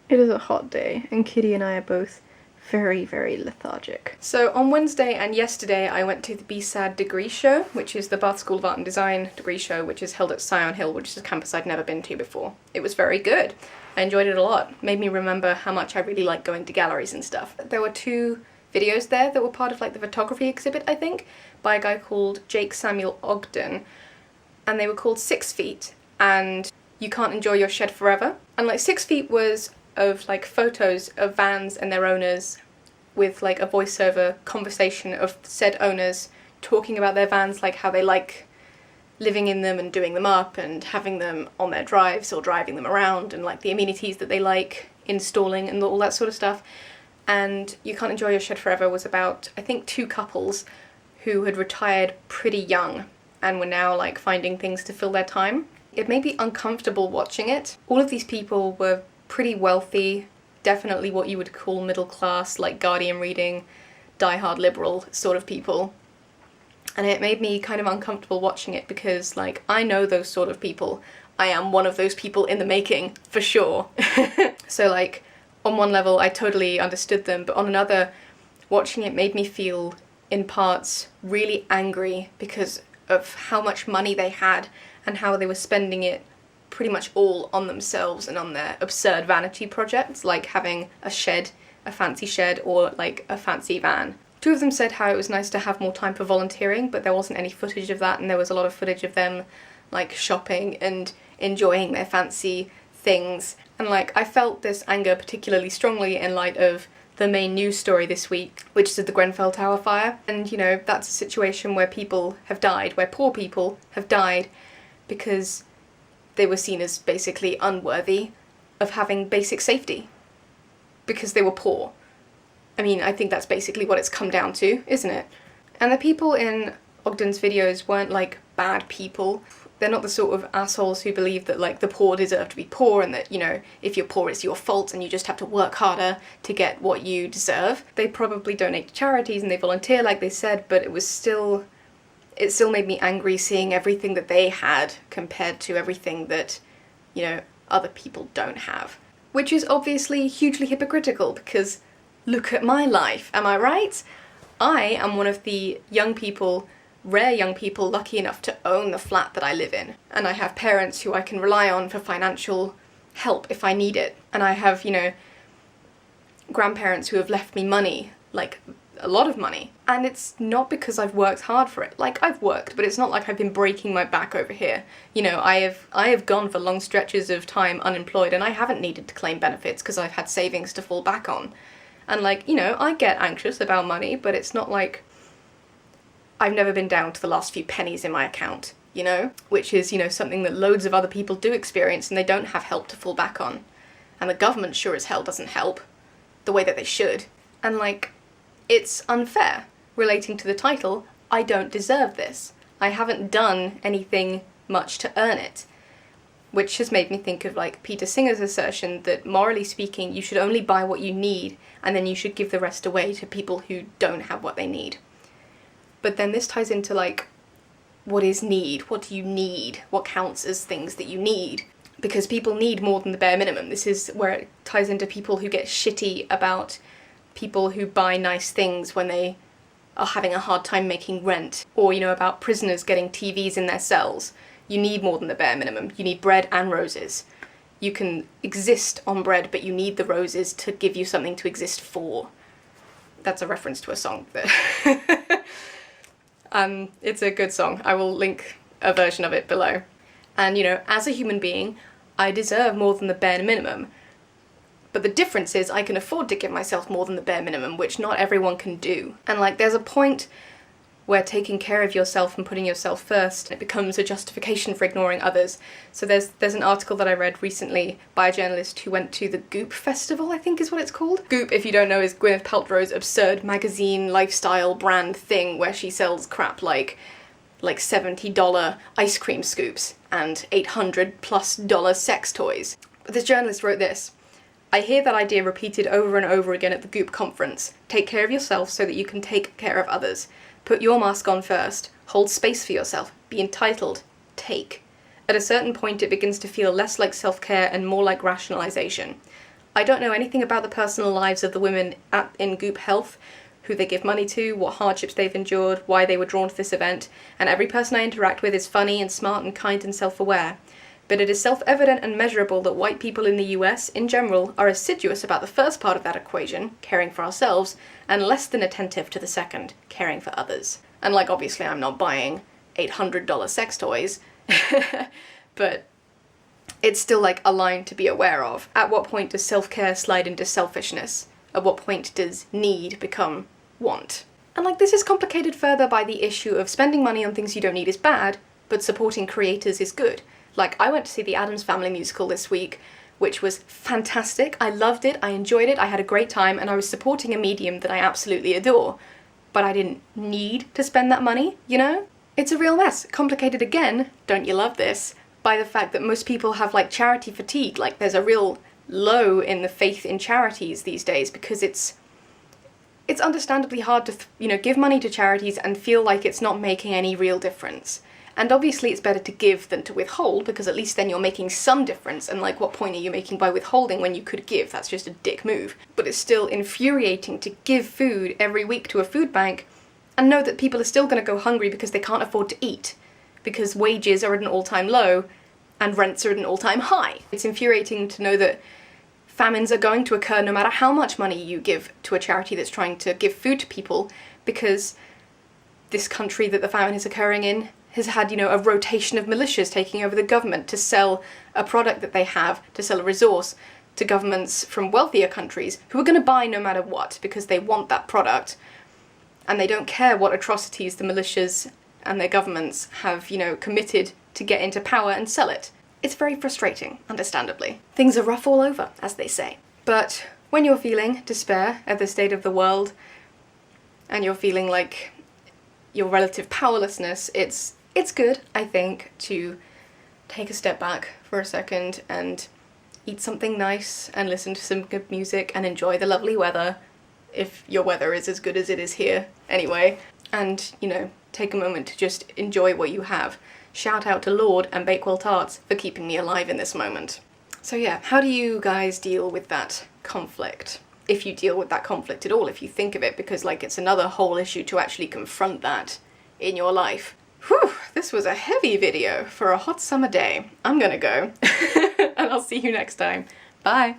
It is a hot day, and Kitty and I are both very, very lethargic. So on Wednesday and yesterday I went to the BSAD degree show, which is the Bath School of Art and Design degree show, which is held at Scion Hill, which is a campus I'd never been to before. It was very good. I enjoyed it a lot. Made me remember how much I really like going to galleries and stuff. There were 2 videos there that were part of like the photography exhibit, I think, by a guy called Jake Samuel Ogden, and they were called 6 Feet and You Can't Enjoy Your Shed Forever. And like 6 Feet was of like photos of vans and their owners with like a voiceover conversation of said owners talking about their vans, like how they like living in them and doing them up and having them on their drives or driving them around, and like the amenities that they like installing and all that sort of stuff. And You Can't Enjoy Your Shed Forever was about, I think, 2 couples who had retired pretty young and were now like finding things to fill their time. It made me uncomfortable watching it. All of these people were pretty wealthy, definitely what you would call middle class, like Guardian reading, die-hard liberal sort of people. And it made me kind of uncomfortable watching it because, like, I know those sort of people. I am one of those people in the making, for sure. So, like, on one level I totally understood them, but on another, watching it made me feel, in parts, really angry because of how much money they had and how they were spending it pretty much all on themselves and on their absurd vanity projects, like having a shed, a fancy shed, or like a fancy van. 2 of them said how it was nice to have more time for volunteering, but there wasn't any footage of that, and there was a lot of footage of them like shopping and enjoying their fancy things. And like, I felt this anger particularly strongly in light of the main news story this week, which is the Grenfell Tower fire. And you know, that's a situation where people have died, where poor people have died because they were seen as basically unworthy of having basic safety because they were poor. I mean, I think that's basically what it's come down to, isn't it? And the people in Ogden's videos weren't like bad people. They're not the sort of assholes who believe that like the poor deserve to be poor and that, you know, if you're poor it's your fault and you just have to work harder to get what you deserve. They probably donate to charities and they volunteer like they said, but it still made me angry seeing everything that they had compared to everything that, you know, other people don't have. Which is obviously hugely hypocritical because look at my life, am I right? I am one of the young people, rare young people, lucky enough to own the flat that I live in. And I have parents who I can rely on for financial help if I need it. And I have, you know, grandparents who have left me money, like a lot of money. And it's not because I've worked hard for it. Like, I've worked, but it's not like I've been breaking my back over here. You know, I have gone for long stretches of time unemployed and I haven't needed to claim benefits because I've had savings to fall back on. And like, you know, I get anxious about money, but it's not like I've never been down to the last few pennies in my account, you know? Which is, you know, something that loads of other people do experience and they don't have help to fall back on. And the government sure as hell doesn't help the way that they should. And like, it's unfair. Relating to the title, I don't deserve this. I haven't done anything much to earn it. Which has made me think of like Peter Singer's assertion that morally speaking you should only buy what you need and then you should give the rest away to people who don't have what they need. But then this ties into like, what is need? What do you need? What counts as things that you need? Because people need more than the bare minimum. This is where it ties into people who get shitty about people who buy nice things when they are having a hard time making rent. Or, you know, about prisoners getting TVs in their cells. You need more than the bare minimum. You need bread and roses. You can exist on bread, but you need the roses to give you something to exist for. That's a reference to a song that... it's a good song. I will link a version of it below. And, you know, as a human being, I deserve more than the bare minimum. But the difference is I can afford to give myself more than the bare minimum, which not everyone can do. And, like, there's a point where taking care of yourself and putting yourself first, it becomes a justification for ignoring others. So there's an article that I read recently by a journalist who went to the Goop Festival, I think is what it's called. Goop, if you don't know, is Gwyneth Paltrow's absurd magazine lifestyle brand thing where she sells crap like $70 ice cream scoops and $800+ sex toys. But this journalist wrote this: I hear that idea repeated over and over again at the Goop conference. Take care of yourself so that you can take care of others. Put your mask on first. Hold space for yourself. Be entitled. Take. At a certain point it begins to feel less like self-care and more like rationalization. I don't know anything about the personal lives of the women in Goop Health, who they give money to, what hardships they've endured, why they were drawn to this event, and every person I interact with is funny and smart and kind and self-aware. But it is self-evident and measurable that white people in the US, in general, are assiduous about the first part of that equation, caring for ourselves, and less than attentive to the second, caring for others. And like, obviously I'm not buying $800 sex toys, but it's still like a line to be aware of. At what point does self-care slide into selfishness? At what point does need become want? And like, this is complicated further by the issue of spending money on things you don't need is bad, but supporting creators is good. Like, I went to see the Addams Family musical this week, which was fantastic. I loved it, I enjoyed it, I had a great time, and I was supporting a medium that I absolutely adore. But I didn't need to spend that money, you know? It's a real mess. Complicated again, don't you love this, by the fact that most people have like charity fatigue. Like, there's a real low in the faith in charities these days because it's understandably hard to give money to charities and feel like it's not making any real difference. And obviously it's better to give than to withhold, because at least then you're making some difference, and like, what point are you making by withholding when you could give? That's just a dick move. But it's still infuriating to give food every week to a food bank and know that people are still going to go hungry because they can't afford to eat, because wages are at an all-time low and rents are at an all-time high. It's infuriating to know that famines are going to occur no matter how much money you give to a charity that's trying to give food to people, because this country that the famine is occurring in has had, a rotation of militias taking over the government to sell a product that they have, to sell a resource to governments from wealthier countries who are going to buy no matter what because they want that product, and they don't care what atrocities the militias and their governments have, committed to get into power and sell it. It's very frustrating, understandably. Things are rough all over, as they say. But when you're feeling despair at the state of the world, and you're feeling like your relative powerlessness, it's good, I think, to take a step back for a second and eat something nice and listen to some good music and enjoy the lovely weather, if your weather is as good as it is here anyway, and, take a moment to just enjoy what you have. Shout out to Lord and Bakewell Tarts for keeping me alive in this moment. So yeah, how do you guys deal with that conflict? If you deal with that conflict at all, if you think of it, because like, it's another whole issue to actually confront that in your life. Whew, this was a heavy video for a hot summer day. I'm gonna go, and I'll see you next time. Bye!